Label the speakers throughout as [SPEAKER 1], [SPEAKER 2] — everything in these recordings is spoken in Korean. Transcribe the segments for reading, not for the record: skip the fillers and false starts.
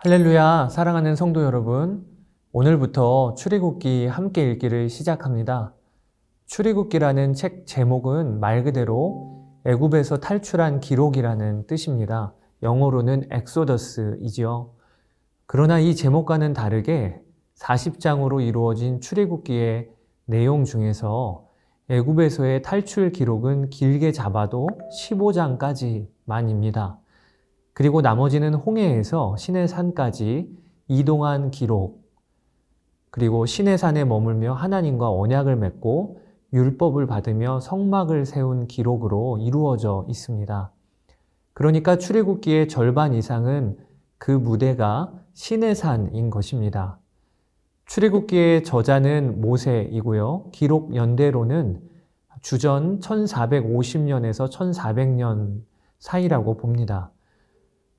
[SPEAKER 1] 할렐루야, 사랑하는 성도 여러분, 오늘부터 출애굽기 함께 읽기를 시작합니다. 출애굽기라는 책 제목은 말 그대로 애굽에서 탈출한 기록이라는 뜻입니다. 영어로는 엑소더스이지요. 그러나 이 제목과는 다르게 40장으로 이루어진 출애굽기의 내용 중에서 애굽에서의 탈출 기록은 길게 잡아도 15장까지만입니다. 그리고 나머지는 홍해에서 시내산까지 이동한 기록, 그리고 시내산에 머물며 하나님과 언약을 맺고 율법을 받으며 성막을 세운 기록으로 이루어져 있습니다. 그러니까 출애굽기의 절반 이상은 그 무대가 시내산인 것입니다. 출애굽기의 저자는 모세이고요. 기록 연대로는 주전 1450년에서 1400년 사이라고 봅니다.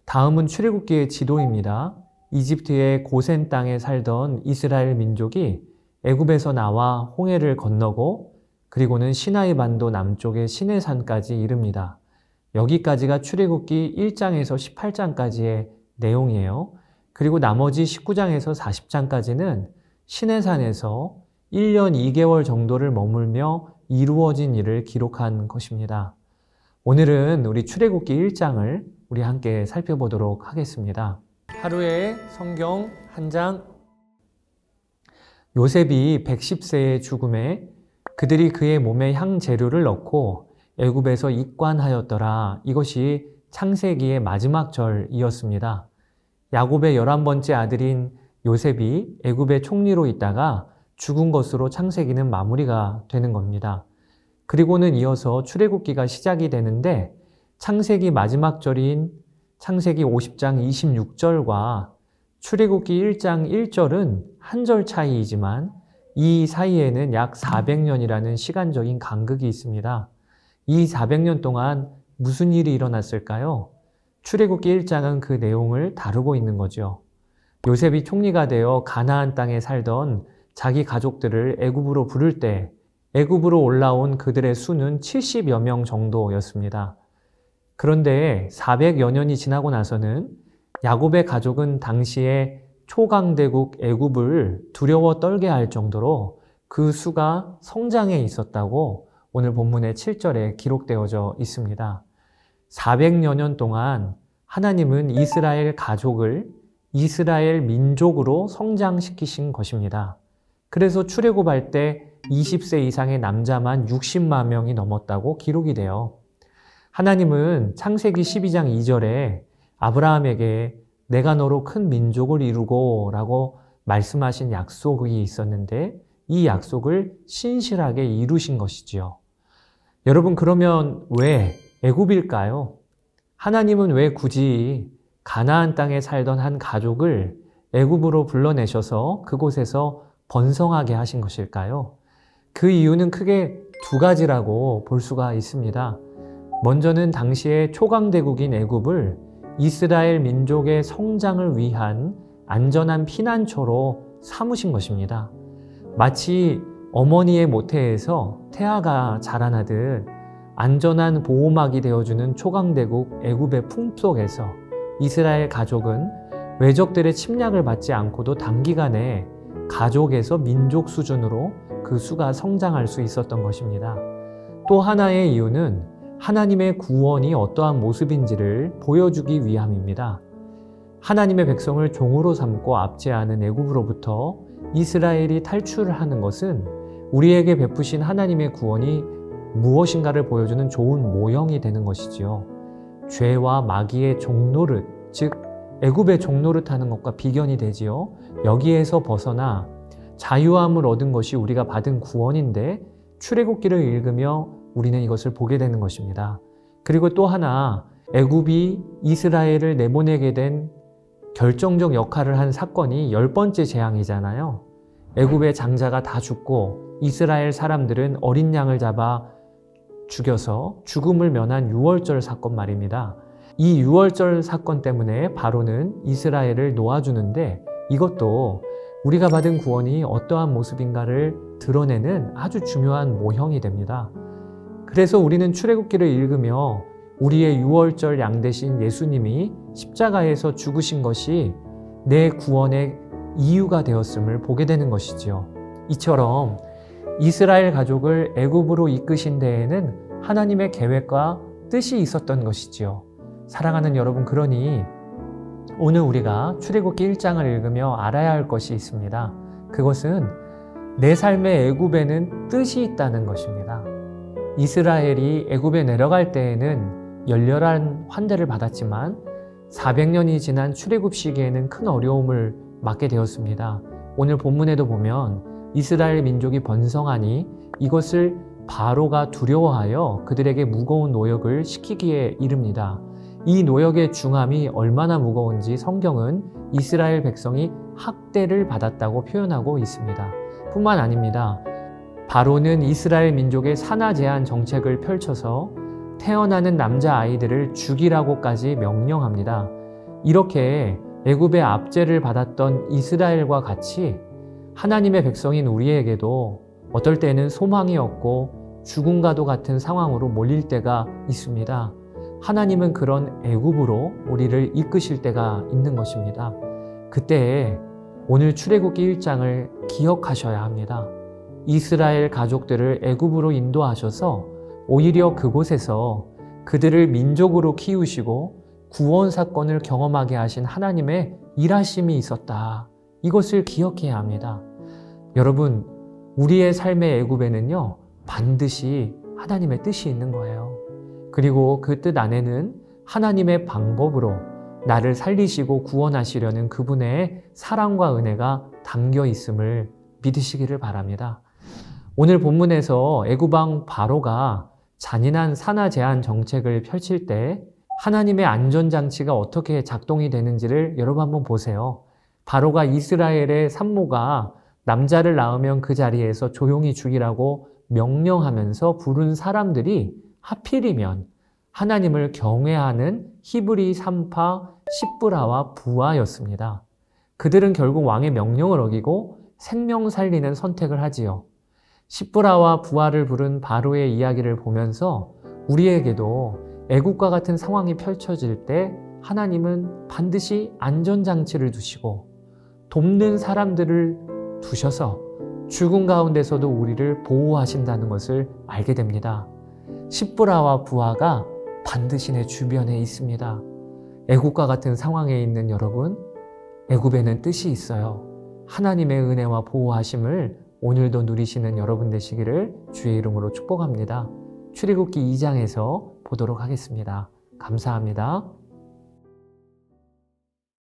[SPEAKER 1] 다음은 출애굽기의 지도입니다. 이집트의 고센 땅에 살던 이스라엘 민족이 애굽에서 나와 홍해를 건너고 그리고는 시나이 반도 남쪽의 시내산까지 이릅니다. 여기까지가 출애굽기 1장에서 18장까지의 내용이에요. 그리고 나머지 19장에서 40장까지는 시내산에서 1년 2개월 정도를 머물며 이루어진 일을 기록한 것입니다. 오늘은 우리 출애굽기 1장을 우리 함께 살펴보도록 하겠습니다. 하루의 성경 한 장. 요셉이 110세의 죽음에 그들이 그의 몸에 향재료를 넣고 애굽에서 입관하였더라. 이것이 창세기의 마지막 절이었습니다. 야곱의 11번째 아들인 요셉이 애굽의 총리로 있다가 죽은 것으로 창세기는 마무리가 되는 겁니다. 그리고는 이어서 출애굽기가 시작이 되는데 창세기 마지막 절인 창세기 50장 26절과 출애굽기 1장 1절은 한 절 차이이지만 이 사이에는 약 400년이라는 시간적인 간극이 있습니다. 이 400년 동안 무슨 일이 일어났을까요? 출애굽기 1장은 그 내용을 다루고 있는 거죠. 요셉이 총리가 되어 가나안 땅에 살던 자기 가족들을 애굽으로 부를 때 애굽으로 올라온 그들의 수는 70여 명 정도였습니다. 그런데 400여 년이 지나고 나서는 야곱의 가족은 당시에 초강대국 애굽을 두려워 떨게 할 정도로 그 수가 성장해 있었다고 오늘 본문의 7절에 기록되어져 있습니다. 400여 년 동안 하나님은 이스라엘 가족을 이스라엘 민족으로 성장시키신 것입니다. 그래서 출애굽할 때 20세 이상의 남자만 60만 명이 넘었다고 기록이 돼요. 하나님은 창세기 12장 2절에 아브라함에게 내가 너로 큰 민족을 이루고 라고 말씀하신 약속이 있었는데 이 약속을 신실하게 이루신 것이지요. 여러분, 그러면 왜 애굽일까요? 하나님은 왜 굳이 가나안 땅에 살던 한 가족을 애굽으로 불러내셔서 그곳에서 번성하게 하신 것일까요? 그 이유는 크게 두 가지라고 볼 수가 있습니다. 먼저는 당시의 초강대국인 애굽을 이스라엘 민족의 성장을 위한 안전한 피난처로 삼으신 것입니다. 마치 어머니의 모태에서 태아가 자라나듯 안전한 보호막이 되어주는 초강대국 애굽의 품속에서 이스라엘 가족은 외적들의 침략을 받지 않고도 단기간에 가족에서 민족 수준으로 그 수가 성장할 수 있었던 것입니다. 또 하나의 이유는 하나님의 구원이 어떠한 모습인지를 보여주기 위함입니다. 하나님의 백성을 종으로 삼고 압제하는 애굽으로부터 이스라엘이 탈출을 하는 것은 우리에게 베푸신 하나님의 구원이 무엇인가를 보여주는 좋은 모형이 되는 것이지요. 죄와 마귀의 종노릇, 즉 애굽의 종노릇하는 것과 비견이 되지요. 여기에서 벗어나 자유함을 얻은 것이 우리가 받은 구원인데 출애굽기를 읽으며 우리는 이것을 보게 되는 것입니다. 그리고 또 하나, 애굽이 이스라엘을 내보내게 된 결정적 역할을 한 사건이 10번째 재앙이잖아요. 애굽의 장자가 다 죽고 이스라엘 사람들은 어린 양을 잡아 죽여서 죽음을 면한 유월절 사건 말입니다. 이 유월절 사건 때문에 바로는 이스라엘을 놓아주는데 이것도 우리가 받은 구원이 어떠한 모습인가를 드러내는 아주 중요한 모형이 됩니다. 그래서 우리는 출애굽기를 읽으며 우리의 유월절 양 되신 예수님이 십자가에서 죽으신 것이 내 구원의 이유가 되었음을 보게 되는 것이지요. 이처럼 이스라엘 가족을 애굽으로 이끄신 데에는 하나님의 계획과 뜻이 있었던 것이지요. 사랑하는 여러분, 그러니 오늘 우리가 출애굽기 1장을 읽으며 알아야 할 것이 있습니다. 그것은 내 삶의 애굽에는 뜻이 있다는 것입니다. 이스라엘이 애굽에 내려갈 때에는 열렬한 환대를 받았지만 400년이 지난 출애굽 시기에는 큰 어려움을 맞게 되었습니다. 오늘 본문에도 보면 이스라엘 민족이 번성하니 이것을 바로가 두려워하여 그들에게 무거운 노역을 시키기에 이릅니다. 이 노역의 중함이 얼마나 무거운지 성경은 이스라엘 백성이 학대를 받았다고 표현하고 있습니다. 뿐만 아닙니다. 바로는 이스라엘 민족의 산하 제한 정책을 펼쳐서 태어나는 남자아이들을 죽이라고까지 명령합니다. 이렇게 애굽의 압제를 받았던 이스라엘과 같이 하나님의 백성인 우리에게도 어떨 때는 소망이 없고 죽음과도 같은 상황으로 몰릴 때가 있습니다. 하나님은 그런 애굽으로 우리를 이끄실 때가 있는 것입니다. 그때에 오늘 출애굽기 1장을 기억하셔야 합니다. 이스라엘 가족들을 애굽으로 인도하셔서 오히려 그곳에서 그들을 민족으로 키우시고 구원 사건을 경험하게 하신 하나님의 일하심이 있었다. 이것을 기억해야 합니다. 여러분, 우리의 삶의 애굽에는요, 반드시 하나님의 뜻이 있는 거예요. 그리고 그 뜻 안에는 하나님의 방법으로 나를 살리시고 구원하시려는 그분의 사랑과 은혜가 담겨 있음을 믿으시기를 바랍니다. 오늘 본문에서 애굽 왕 바로가 잔인한 산하 제한 정책을 펼칠 때 하나님의 안전장치가 어떻게 작동이 되는지를 여러분 한번 보세요. 바로가 이스라엘의 산모가 남자를 낳으면 그 자리에서 조용히 죽이라고 명령하면서 부른 사람들이 하필이면 하나님을 경외하는 히브리 산파 십브라와 부하였습니다. 그들은 결국 왕의 명령을 어기고 생명 살리는 선택을 하지요. 십브라와 부하를 부른 바로의 이야기를 보면서 우리에게도 애국과 같은 상황이 펼쳐질 때 하나님은 반드시 안전장치를 두시고 돕는 사람들을 두셔서 죽음 가운데서도 우리를 보호하신다는 것을 알게 됩니다. 십브라와 부하가 반드시 내 주변에 있습니다. 애국과 같은 상황에 있는 여러분, 애굽에는 뜻이 있어요. 하나님의 은혜와 보호하심을 오늘도 누리시는 여러분 되시기를 주의 이름으로 축복합니다. 출애굽기 2장에서 보도록 하겠습니다. 감사합니다.